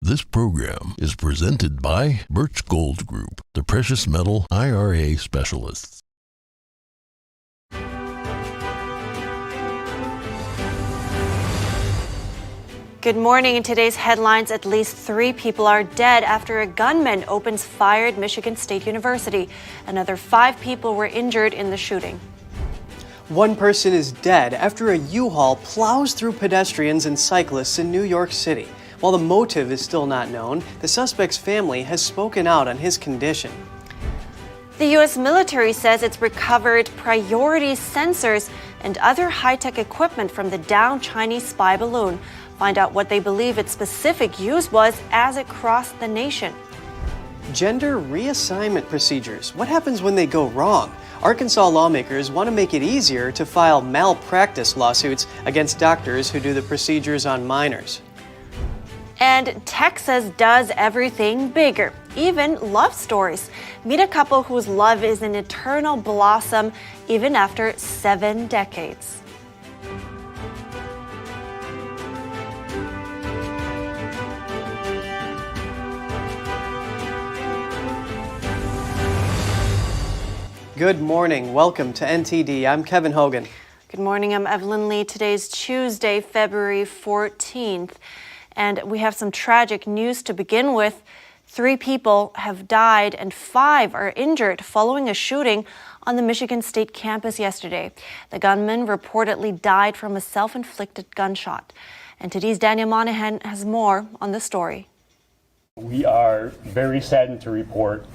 This program is presented by Birch Gold Group, the precious metal IRA specialists. Good morning. In today's headlines, at least 3 people are dead after a gunman opens fire at Michigan State University. Another 5 people were injured in the shooting. 1 person is dead after a U-Haul plows through pedestrians and cyclists in New York City. While the motive is still not known, the suspect's family has spoken out on his condition. The U.S. military says it's recovered priority sensors and other high-tech equipment from the downed Chinese spy balloon. Find out what they believe its specific use was as it crossed the nation. Gender reassignment procedures. What happens when they go wrong? Arkansas lawmakers want to make it easier to file malpractice lawsuits against doctors who do the procedures on minors. And Texas does everything bigger, even love stories. Meet a couple whose love is an eternal blossom even after 7 decades. Good morning. Welcome to NTD. I'm Kevin Hogan. Good morning. I'm Evelyn Lee. Today's Tuesday, February 14th. And we have some tragic news to begin with. 3 people have died and 5 are injured following a shooting on the Michigan State campus yesterday. The gunman reportedly died from a self-inflicted gunshot. NTD's Daniel Monahan has more on the story. We are very saddened to report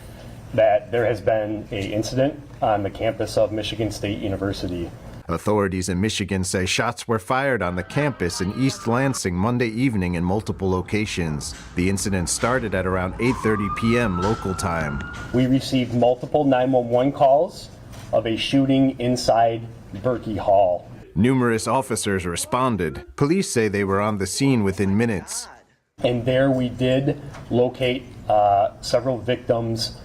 that there has been an incident on the campus of Michigan State University. Authorities in Michigan say shots were fired on the campus in East Lansing Monday evening in multiple locations. The incident started at around 8:30 p.m. local time. We received multiple 911 calls of a shooting inside Berkey Hall. Numerous officers responded. Police say they were on the scene within minutes. And there we did locate several victims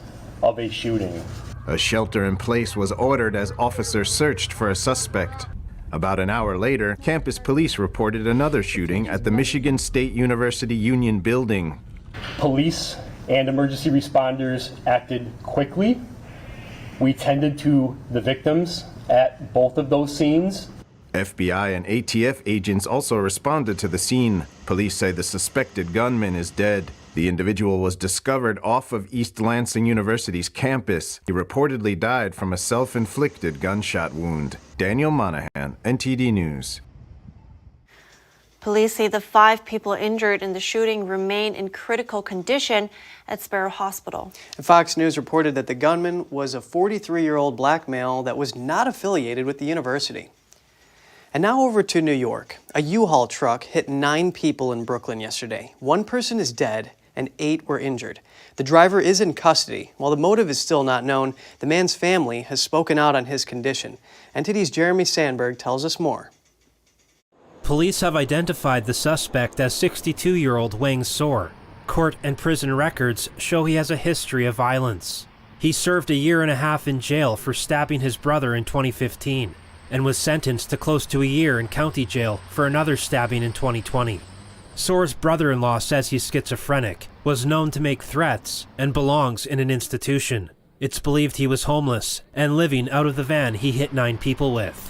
of a shooting. A shelter in place was ordered as officers searched for a suspect. About an hour later, campus police reported another shooting at the Michigan State University Union building. Police and emergency responders acted quickly. We tended to the victims at both of those scenes. FBI and ATF agents also responded to the scene. Police say the suspected gunman is dead. The individual was discovered off of East Lansing University's campus. He reportedly died from a self-inflicted gunshot wound. Daniel Monahan, NTD News. Police say the 5 people injured in the shooting remain in critical condition at Sparrow Hospital. Fox News reported that the gunman was a 43-year-old black male that was not affiliated with the university. And now over to New York. A U-Haul truck hit 9 people in Brooklyn yesterday. 1 person is dead and 8 were injured. The driver is in custody. While the motive is still not known, the man's family has spoken out on his condition. NTD's Jeremy Sandberg tells us more. Police have identified the suspect as 62-year-old Wang Sor. Court and prison records show he has a history of violence. He served a 1.5 years in jail for stabbing his brother in 2015 and was sentenced to close to a year in county jail for another stabbing in 2020. Sor's brother-in-law says he's schizophrenic, was known to make threats, and belongs in an institution. It's believed he was homeless and living out of the van he hit 9 people with.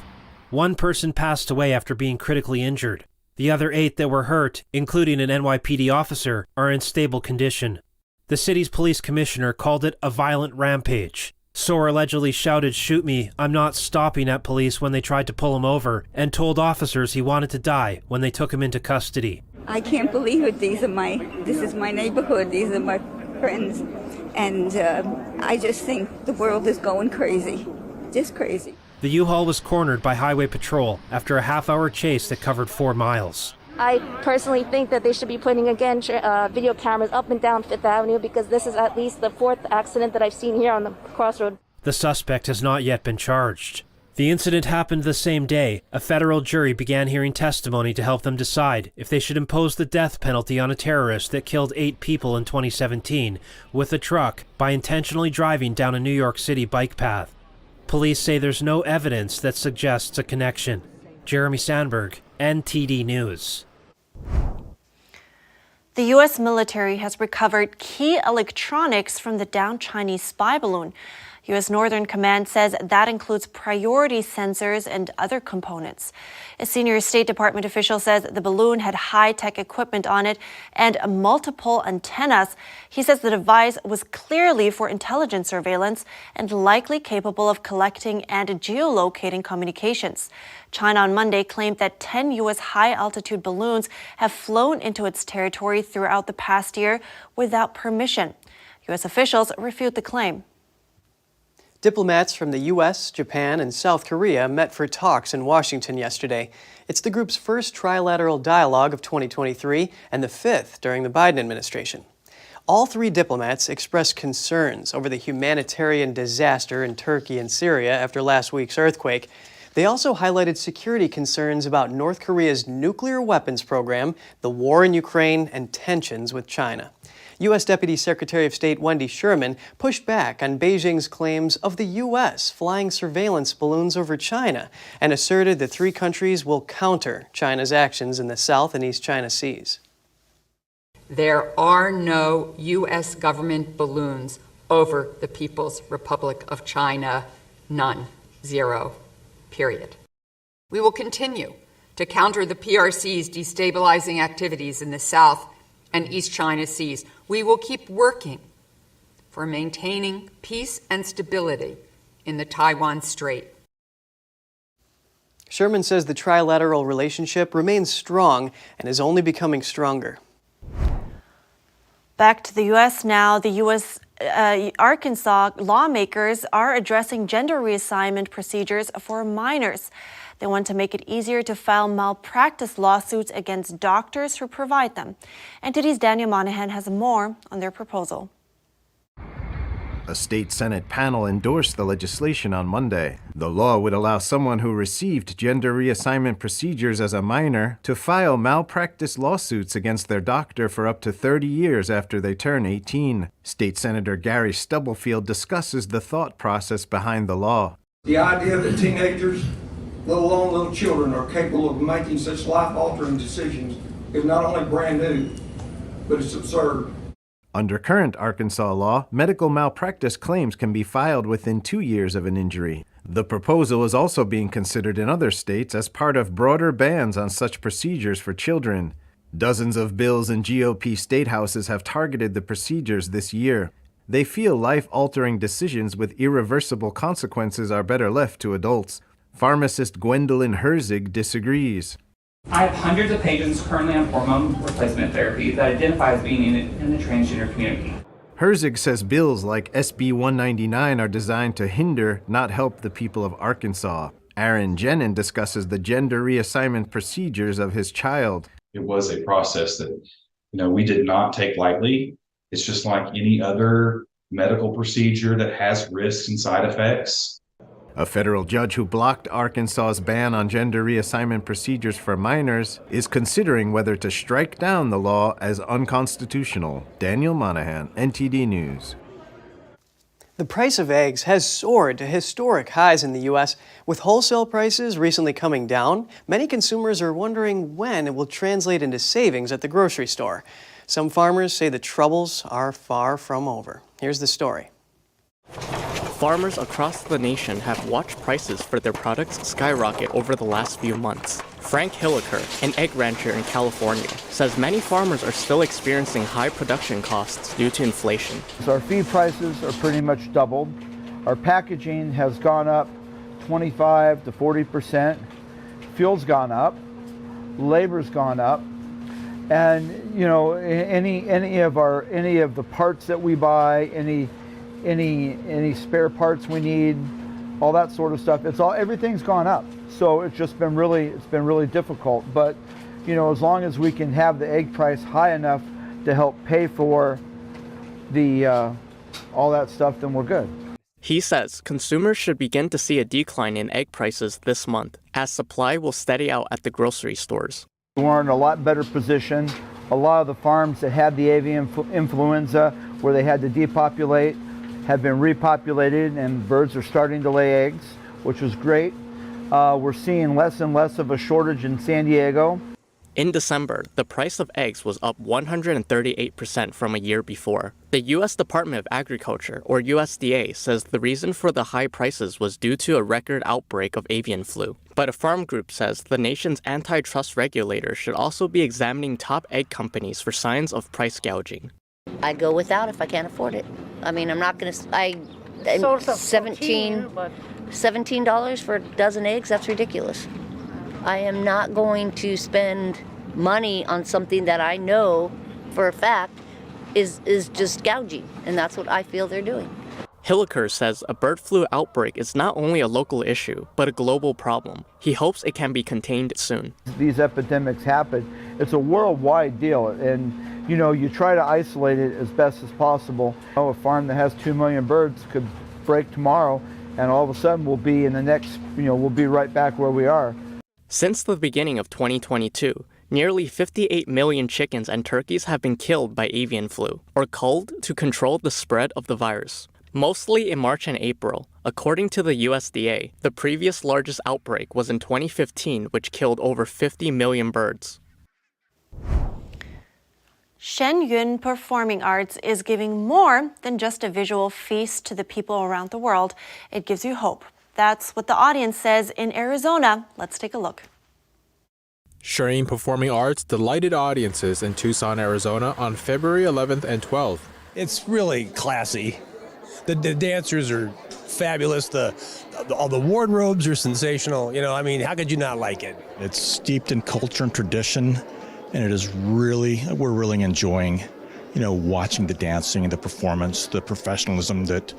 1 person passed away after being critically injured. The other 8 that were hurt, including an NYPD officer, are in stable condition. The city's police commissioner called it a violent rampage. Sor allegedly shouted, "Shoot me, I'm not stopping," at police when they tried to pull him over, and told officers he wanted to die when they took him into custody. I can't believe it. This is my neighborhood. These are my friends. And I just think the world is going crazy. Just crazy. The U-Haul was cornered by Highway Patrol after a half-hour chase that covered 4 miles. I personally think that they should be putting, again, video cameras up and down Fifth Avenue, because this is at least the 4th accident that I've seen here on the crossroad. The suspect has not yet been charged. The incident happened the same day. A federal jury began hearing testimony to help them decide if they should impose the death penalty on a terrorist that killed 8 people in 2017 with a truck by intentionally driving down a New York City bike path. Police say there's no evidence that suggests a connection. Jeremy Sandberg, NTD News. The U.S. military has recovered key electronics from the downed Chinese spy balloon. U.S. Northern Command says that includes priority sensors and other components. A senior State Department official says the balloon had high-tech equipment on it and multiple antennas. He says the device was clearly for intelligence surveillance and likely capable of collecting and geolocating communications. China on Monday claimed that 10 U.S. high-altitude balloons have flown into its territory throughout the past year without permission. U.S. officials refute the claim. Diplomats from the U.S., Japan, and South Korea met for talks in Washington yesterday. It's the group's first trilateral dialogue of 2023 and the fifth during the Biden administration. All three diplomats expressed concerns over the humanitarian disaster in Turkey and Syria after last week's earthquake. They also highlighted security concerns about North Korea's nuclear weapons program, the war in Ukraine, and tensions with China. U.S. Deputy Secretary of State Wendy Sherman pushed back on Beijing's claims of the U.S. flying surveillance balloons over China and asserted the three countries will counter China's actions in the South and East China Seas. There are no U.S. government balloons over the People's Republic of China. None. Zero. Period. We will continue to counter the PRC's destabilizing activities in the South and East China Seas. We will keep working for maintaining peace and stability in the Taiwan Strait. Sherman says the trilateral relationship remains strong and is only becoming stronger. Back to the U.S. now. The U.S. Arkansas lawmakers are addressing gender reassignment procedures for minors. They want to make it easier to file malpractice lawsuits against doctors who provide them. NTD's Daniel Monahan has more on their proposal. A state Senate panel endorsed the legislation on Monday. The law would allow someone who received gender reassignment procedures as a minor to file malpractice lawsuits against their doctor for up to 30 years after they turn 18. State Senator Gary Stubblefield discusses the thought process behind the law. The idea that teenagers, let alone little children, are capable of making such life-altering decisions is not only brand new, but it's absurd. Under current Arkansas law, medical malpractice claims can be filed within 2 years of an injury. The proposal is also being considered in other states as part of broader bans on such procedures for children. Dozens of bills in GOP state houses have targeted the procedures this year. They feel life-altering decisions with irreversible consequences are better left to adults. Pharmacist Gwendolyn Herzig disagrees. I have hundreds of patients currently on hormone replacement therapy that identify as being in the transgender community. Herzig says bills like SB 199 are designed to hinder, not help the people of Arkansas. Aaron Jenin discusses the gender reassignment procedures of his child. It was a process that, we did not take lightly. It's just like any other medical procedure that has risks and side effects. A federal judge who blocked Arkansas's ban on gender reassignment procedures for minors is considering whether to strike down the law as unconstitutional. Daniel Monahan, NTD News. The price of eggs has soared to historic highs in the U.S. With wholesale prices recently coming down, many consumers are wondering when it will translate into savings at the grocery store. Some farmers say the troubles are far from over. Here's the story. Farmers across the nation have watched prices for their products skyrocket over the last few months. Frank Hilliker, an egg rancher in California, says many farmers are still experiencing high production costs due to inflation. So our feed prices are pretty much doubled. Our packaging has gone up 25 to 40%. Fuel's gone up. Labor's gone up. And any of the parts that we buy, any spare parts we need, all that sort of stuff, everything's gone up. So it's been really difficult. But as long as we can have the egg price high enough to help pay for the all that stuff, then we're good. He says consumers should begin to see a decline in egg prices this month, as supply will steady out at the grocery stores. We're in a lot better position. A lot of the farms that had the avian influenza, where they had to depopulate, have been repopulated, and birds are starting to lay eggs, which was great. We're seeing less and less of a shortage in San Diego. In December, the price of eggs was up 138% from a year before. The U.S. Department of Agriculture, or USDA, says the reason for the high prices was due to a record outbreak of avian flu. But a farm group says the nation's antitrust regulator should also be examining top egg companies for signs of price gouging. I go without if I can't afford it. I mean, I'm not going to... $17 for a dozen eggs, that's ridiculous. I am not going to spend money on something that I know for a fact is just gouging, and that's what I feel they're doing. Hilliker says a bird flu outbreak is not only a local issue, but a global problem. He hopes it can be contained soon. These epidemics happen. It's a worldwide deal, and you try to isolate it as best as possible. A farm that has 2 million birds could break tomorrow, and all of a sudden we'll be in the next, we'll be right back where we are. Since the beginning of 2022, nearly 58 million chickens and turkeys have been killed by avian flu, or culled to control the spread of the virus. Mostly in March and April. According to the USDA, the previous largest outbreak was in 2015, which killed over 50 million birds. Shen Yun Performing Arts is giving more than just a visual feast to the people around the world. It gives you hope. That's what the audience says in Arizona. Let's take a look. Shen Yun Performing Arts delighted audiences in Tucson, Arizona on February 11th and 12th. It's really classy. The dancers are fabulous. All the wardrobes are sensational. I mean, how could you not like it? It's steeped in culture and tradition, and it is we're really enjoying, watching the dancing and the performance, the professionalism that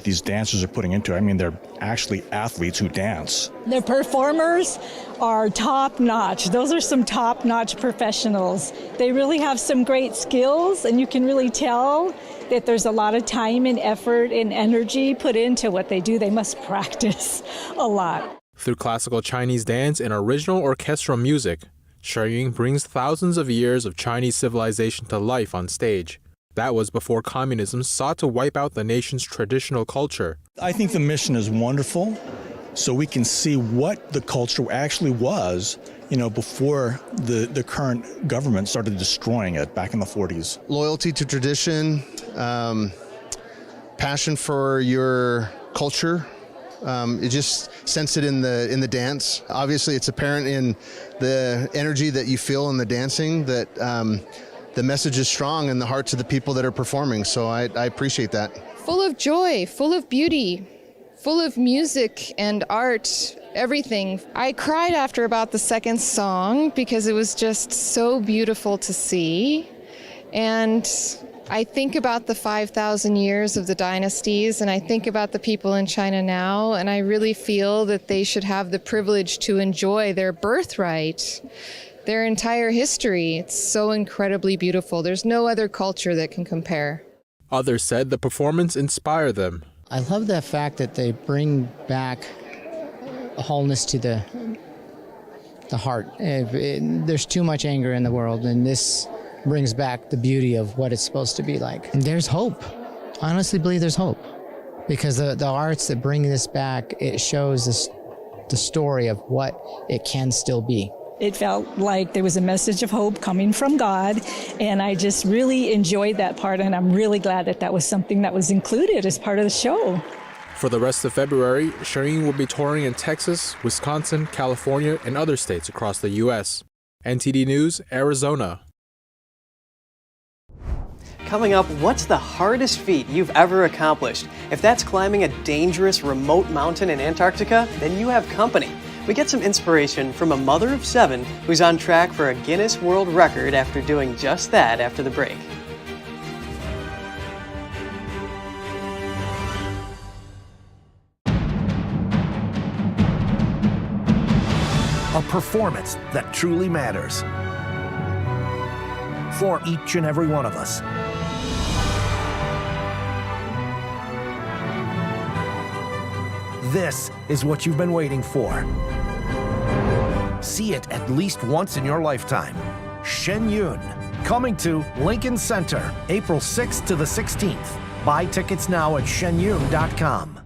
these dancers are putting into it. I mean, they're actually athletes who dance. The performers are top-notch. Those are some top-notch professionals. They really have some great skills, and you can really tell that there's a lot of time and effort and energy put into what they do. They must practice a lot. Through classical Chinese dance and original orchestral music, Shen Yun brings thousands of years of Chinese civilization to life on stage. That was before communism sought to wipe out the nation's traditional culture. I think the mission is wonderful, so we can see what the culture actually was, before the current government started destroying it back in the 40s. Loyalty to tradition, passion for your culture. You just sense it in the dance. Obviously, it's apparent in the energy that you feel in the dancing that the message is strong in the hearts of the people that are performing. So I appreciate that. Full of joy, full of beauty, full of music and art, everything. I cried after about the second song because it was just so beautiful to see. And I think about the 5,000 years of the dynasties, and I think about the people in China now, and I really feel that they should have the privilege to enjoy their birthright, their entire history. It's so incredibly beautiful. There's no other culture that can compare. Others said the performance inspired them. I love the fact that they bring back a wholeness to the heart. There's too much anger in the world, and this brings back the beauty of what it's supposed to be like. And there's hope. I honestly believe there's hope, because the arts that bring this back, it shows the story of what it can still be. It felt like there was a message of hope coming from God, and I just really enjoyed that part, and I'm really glad that was something that was included as part of the show. For the rest of February, Shen Yun will be touring in Texas, Wisconsin, California, and other states across the U.S. NTD News, Arizona. Coming up, what's the hardest feat you've ever accomplished? If that's climbing a dangerous remote mountain in Antarctica, then you have company. We get some inspiration from a mother of 7 who's on track for a Guinness World Record after doing just that after the break. A performance that truly matters for each and every one of us. This is what you've been waiting for. See it at least once in your lifetime. Shen Yun, coming to Lincoln Center, April 6th to the 16th. Buy tickets now at shenyun.com.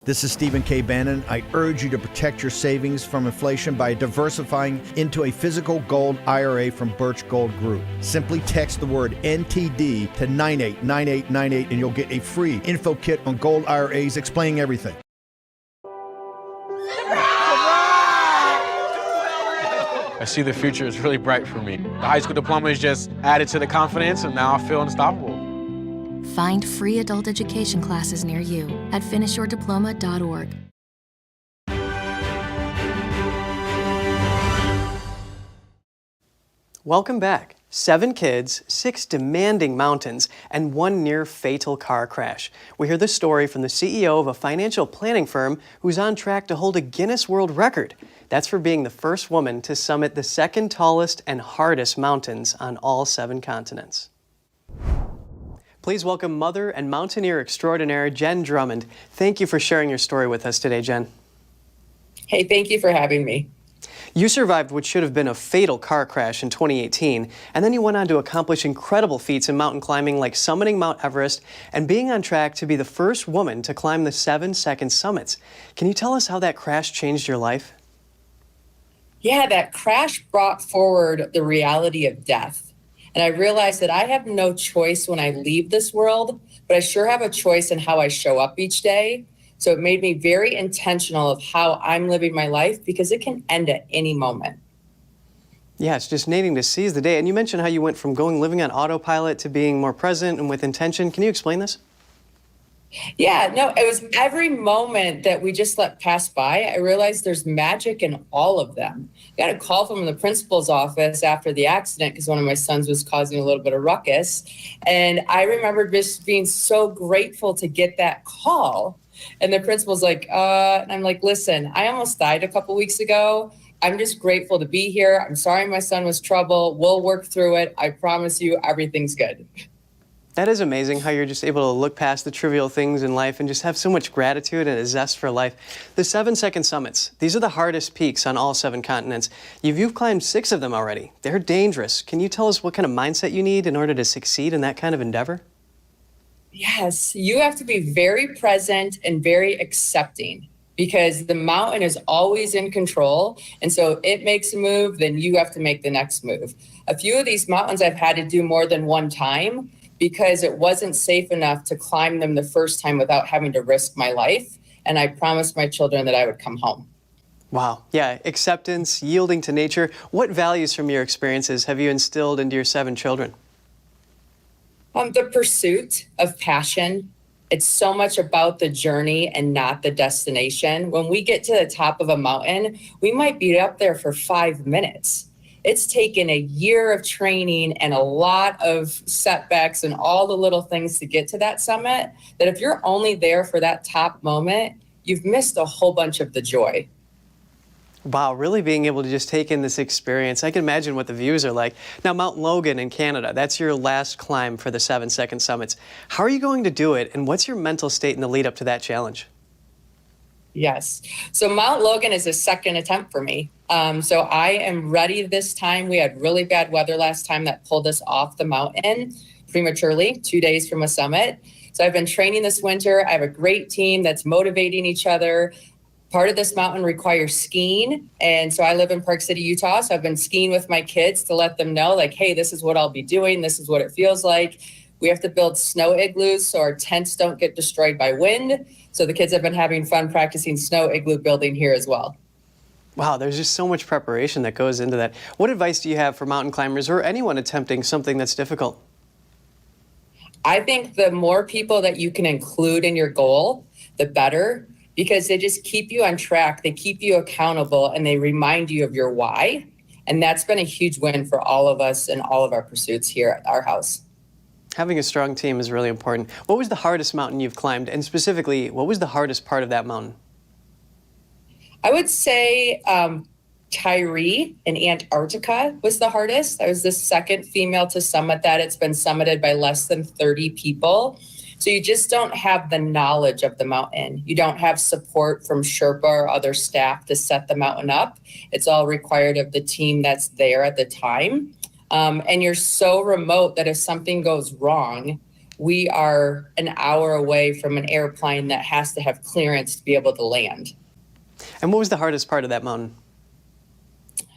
This is Stephen K. Bannon. I urge you to protect your savings from inflation by diversifying into a physical gold IRA from Birch Gold Group. Simply text the word NTD to 989898 and you'll get a free info kit on gold IRAs explaining everything. I see the future is really bright for me. The high school diploma is just added to the confidence, and now I feel unstoppable. Find free adult education classes near you at finishyourdiploma.org. Welcome back. 7 kids, 6 demanding mountains, and 1 near fatal car crash. We hear this story from the CEO of a financial planning firm who's on track to hold a Guinness World Record. That's for being the first woman to summit the second tallest and hardest mountains on all 7 continents. Please welcome mother and mountaineer extraordinaire Jen Drummond. Thank you for sharing your story with us today, Jen. Hey, thank you for having me. You survived what should have been a fatal car crash in 2018, and then you went on to accomplish incredible feats in mountain climbing like summiting Mount Everest and being on track to be the first woman to climb the 7-second summits. Can you tell us how that crash changed your life? Yeah, that crash brought forward the reality of death. And I realized that I have no choice when I leave this world, but I sure have a choice in how I show up each day. So it made me very intentional of how I'm living my life because it can end at any moment. Yeah, it's just needing to seize the day. And you mentioned how you went from living on autopilot to being more present and with intention. Can you explain this? Yeah, no, it was every moment that we just let pass by. I realized there's magic in all of them. I got a call from the principal's office after the accident because one of my sons was causing a little bit of ruckus. And I remember just being so grateful to get that call. And the principal's like, and I'm like, listen, I almost died a couple weeks ago. I'm just grateful to be here. I'm sorry my son was trouble. We'll work through it. I promise you everything's good. That is amazing how you're just able to look past the trivial things in life and just have so much gratitude and a zest for life. The 7-second summits, these are the hardest peaks on all 7 continents. You've climbed 6 of them already. They're dangerous. Can you tell us what kind of mindset you need in order to succeed in that kind of endeavor? Yes, you have to be very present and very accepting because the mountain is always in control. And so it makes a move, then you have to make the next move. A few of these mountains I've had to do more than one time because it wasn't safe enough to climb them the first time without having to risk my life. And I promised my children that I would come home. Wow. Yeah, acceptance, yielding to nature. What values from your experiences have you instilled into your 7 children? The pursuit of passion. It's so much about the journey and not the destination. When we get to the top of a mountain, we might be up there for 5 minutes. It's taken a year of training and a lot of setbacks and all the little things to get to that summit, that if you're only there for that top moment, you've missed a whole bunch of the joy. Wow, really being able to just take in this experience. I can imagine what the views are like. Now, Mount Logan in Canada, that's your last climb for the 7-second summits. How are you going to do it, and what's your mental state in the lead up to that challenge? Yes. So Mount Logan is a second attempt for me. So I am ready this time. We had really bad weather last time that pulled us off the mountain prematurely, 2 days from a summit. So I've been training this winter. I have a great team that's motivating each other. Part of this mountain requires skiing. And so I live in Park City, Utah. So I've been skiing with my kids to let them know, like, hey, this is what I'll be doing. This is what it feels like. We have to build snow igloos so our tents don't get destroyed by wind. So the kids have been having fun practicing snow igloo building here as well. Wow, there's just so much preparation that goes into that. What advice do you have for mountain climbers or anyone attempting something that's difficult? I think the more people that you can include in your goal, the better, because they just keep you on track, they keep you accountable, and they remind you of your why. And that's been a huge win for all of us and all of our pursuits here at our house. Having a strong team is really important. What was the hardest mountain you've climbed? And specifically, what was the hardest part of that mountain? I would say Tyree in Antarctica was the hardest. I was the second female to summit that. It's been summited by less than 30 people. So you just don't have the knowledge of the mountain. You don't have support from Sherpa or other staff to set the mountain up. It's all required of the team that's there at the time. And you're so remote that if something goes wrong, we are an hour away from an airplane that has to have clearance to be able to land. And what was the hardest part of that mountain?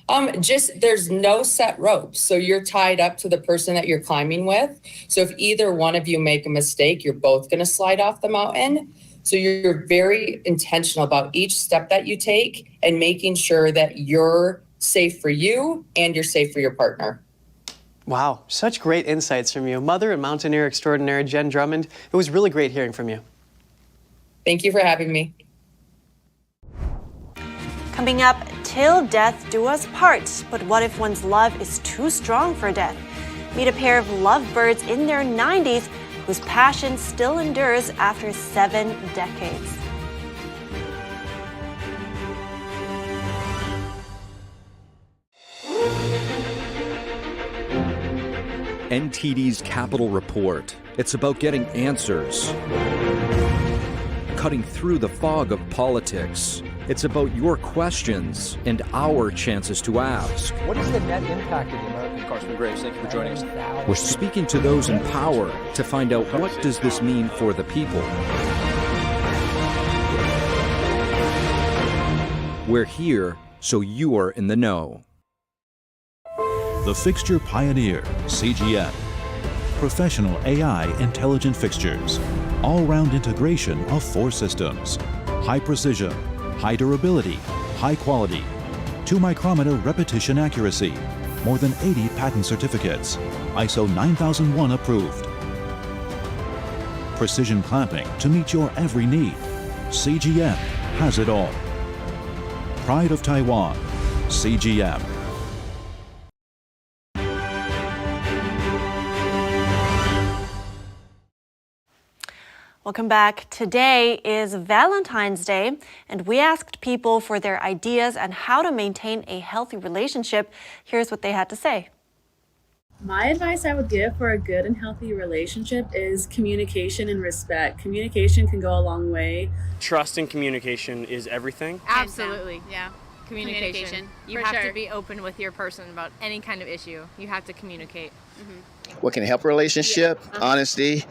There's no set ropes. So you're tied up to the person that you're climbing with. So if either one of you make a mistake, you're both going to slide off the mountain. So you're very intentional about each step that you take and making sure that you're safe for you and you're safe for your partner. Wow, such great insights from you. Mother and Mountaineer extraordinaire Jen Drummond, it was really great hearing from you. Thank you for having me. Coming up, till death do us part. But what if one's love is too strong for death? Meet a pair of lovebirds in their 90s whose passion still endures after 7 decades. NTD's Capital Report. It's about getting answers, cutting through the fog of politics. It's about your questions and our chances to ask. What is the net impact of the American Congressman Graves? Thank you for joining us. We're speaking to those in power to find out what does this mean for the people. We're here so you are in the know. The Fixture Pioneer, CGM. Professional AI intelligent fixtures. All-round integration of 4 systems. High precision, high durability, high quality. 2-micrometer repetition accuracy. More than 80 patent certificates. ISO 9001 approved. Precision clamping to meet your every need. CGM has it all. Pride of Taiwan, CGM. Welcome back. Today is Valentine's Day, and we asked people for their ideas on how to maintain a healthy relationship. Here's what they had to say. My advice I would give for a good and healthy relationship is communication and respect. Communication can go a long way. Trust and communication is everything. Absolutely, yeah. Communication. You have to be open with your person about any kind of issue. You have to communicate. What can help a relationship? Honesty,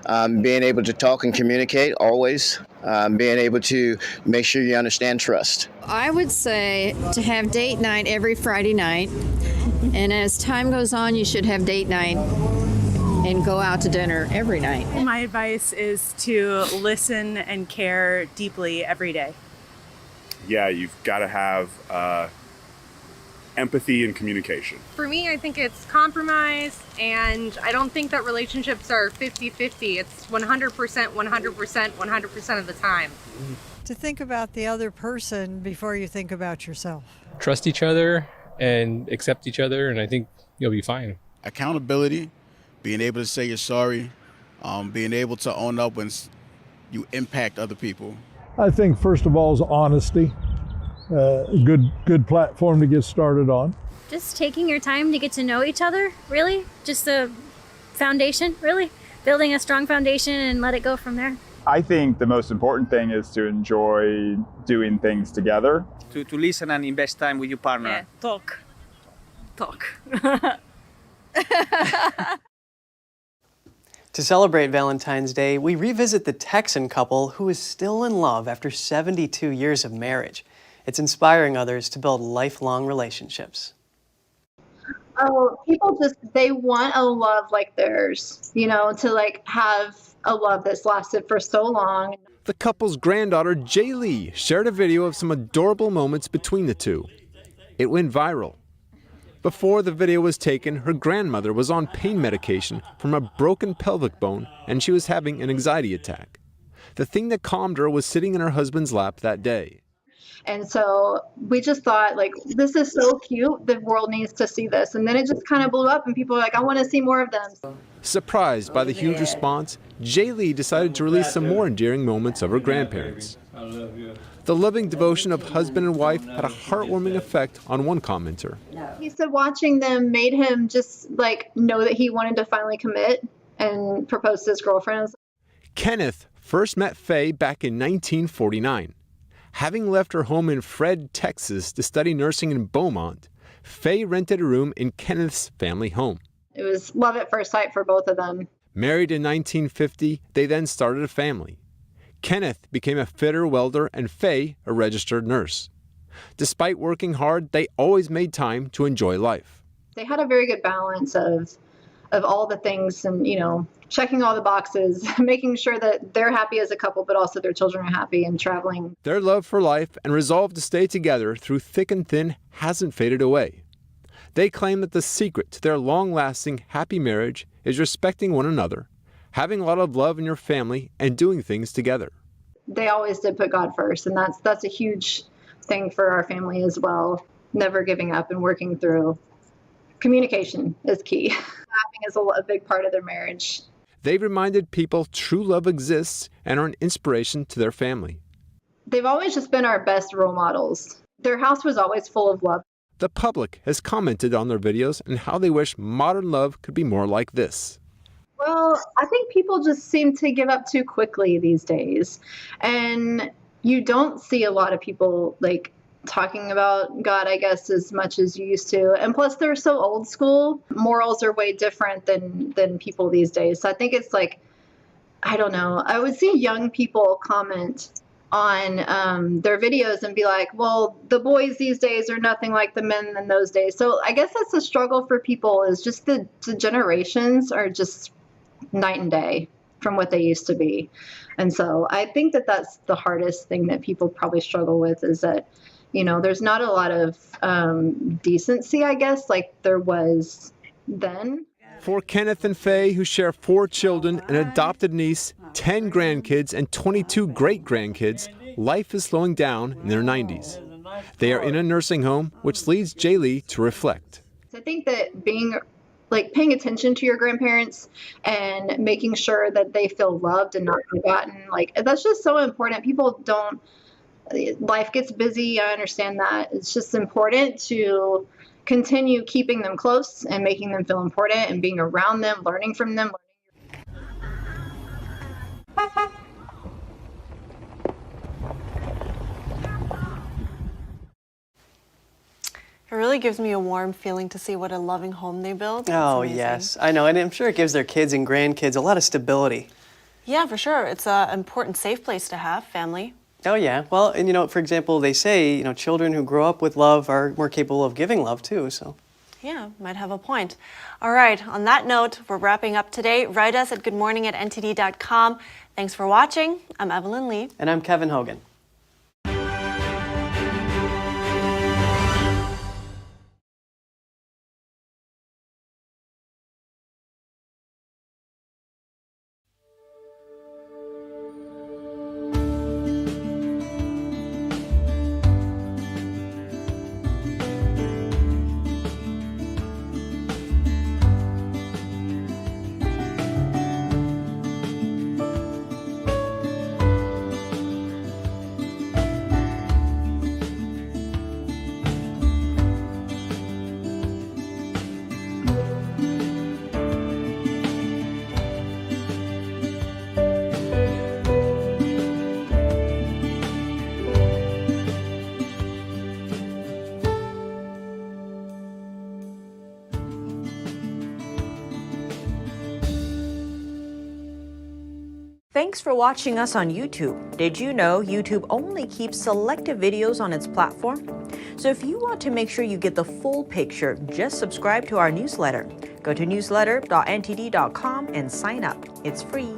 being able to talk and communicate always, being able to make sure you understand trust. I would say to have date night every Friday night, and as time goes on, you should have date night and go out to dinner every night. My advice is to listen and care deeply every day. Yeah, you've got to have empathy and communication. For me, I think it's compromise, and I don't think that relationships are 50-50. It's 100%, 100%, 100% of the time. To think about the other person before you think about yourself. Trust each other and accept each other, and I think you'll be fine. Accountability, being able to say you're sorry, being able to own up when you impact other people. I think first of all is honesty. Good platform to get started on. Just taking your time to get to know each other, really. Just a foundation, really. Building a strong foundation and let it go from there. I think the most important thing is to enjoy doing things together. To listen and invest time with your partner. Yeah, talk. To celebrate Valentine's Day, we revisit the Texan couple who is still in love after 72 years of marriage. It's inspiring others to build lifelong relationships. Oh, people they want a love like theirs, to have a love that's lasted for so long. The couple's granddaughter, Jay Lee, shared a video of some adorable moments between the two. It went viral. Before the video was taken, her grandmother was on pain medication from a broken pelvic bone, and she was having an anxiety attack. The thing that calmed her was sitting in her husband's lap that day. And so we just thought, this is so cute. The world needs to see this. And then it just kind of blew up, and people were like, I want to see more of them. Surprised by the huge response, Jay Lee decided to release some more endearing moments of her grandparents. The loving devotion of husband and wife had a heartwarming effect on one commenter. He said watching them made him just know that he wanted to finally commit and propose to his girlfriend. Kenneth first met Faye back in 1949. Having left her home in Fred, Texas to study nursing in Beaumont, Faye rented a room in Kenneth's family home. It was love at first sight for both of them. Married in 1950, they then started a family. Kenneth became a fitter welder and Faye a registered nurse. Despite working hard, they always made time to enjoy life. They had a very good balance of all the things and, checking all the boxes, making sure that they're happy as a couple, but also their children are happy and traveling. Their love for life and resolve to stay together through thick and thin hasn't faded away. They claim that the secret to their long-lasting, happy marriage is respecting one another, having a lot of love in your family, and doing things together. They always did put God first, and that's a huge thing for our family as well. Never giving up and working through. Communication is key. Laughing is a big part of their marriage. They've reminded people true love exists and are an inspiration to their family. They've always just been our best role models. Their house was always full of love. The public has commented on their videos and how they wish modern love could be more like this. Well, I think people just seem to give up too quickly these days. And you don't see a lot of people talking about God, I guess, as much as you used to. And plus, they're so old school. Morals are way different than people these days. So I think it's I don't know. I would see young people comment on their videos and be like, well, the boys these days are nothing like the men in those days. So I guess that's a struggle for people, is just the generations are just night and day from what they used to be. And so I think that's the hardest thing that people probably struggle with, is that there's not a lot of decency, I guess, like there was then. For Kenneth and Faye, who share 4 children, an adopted niece, 10 grandkids, and 22 great-grandkids, life is slowing down in their 90s. They are in a nursing home, which leads Jaylee to reflect. I think that paying attention to your grandparents and making sure that they feel loved and not forgotten, that's just so important. People don't. Life gets busy. I understand that. It's just important to continue keeping them close and making them feel important and being around them, learning from them. It really gives me a warm feeling to see what a loving home they build. Oh, yes. I know. And I'm sure it gives their kids and grandkids a lot of stability. Yeah, for sure. It's an important, safe place to have, family. Oh, yeah. Well, and for example, they say, children who grow up with love are more capable of giving love too, so. Yeah, might have a point. All right, on that note, we're wrapping up today. Write us at goodmorning@ntd.com. Thanks for watching. I'm Evelyn Lee. And I'm Kevin Hogan. Thanks for watching us on YouTube. Did you know YouTube only keeps selective videos on its platform? So if you want to make sure you get the full picture, just subscribe to our newsletter. Go to newsletter.ntd.com and sign up. It's free.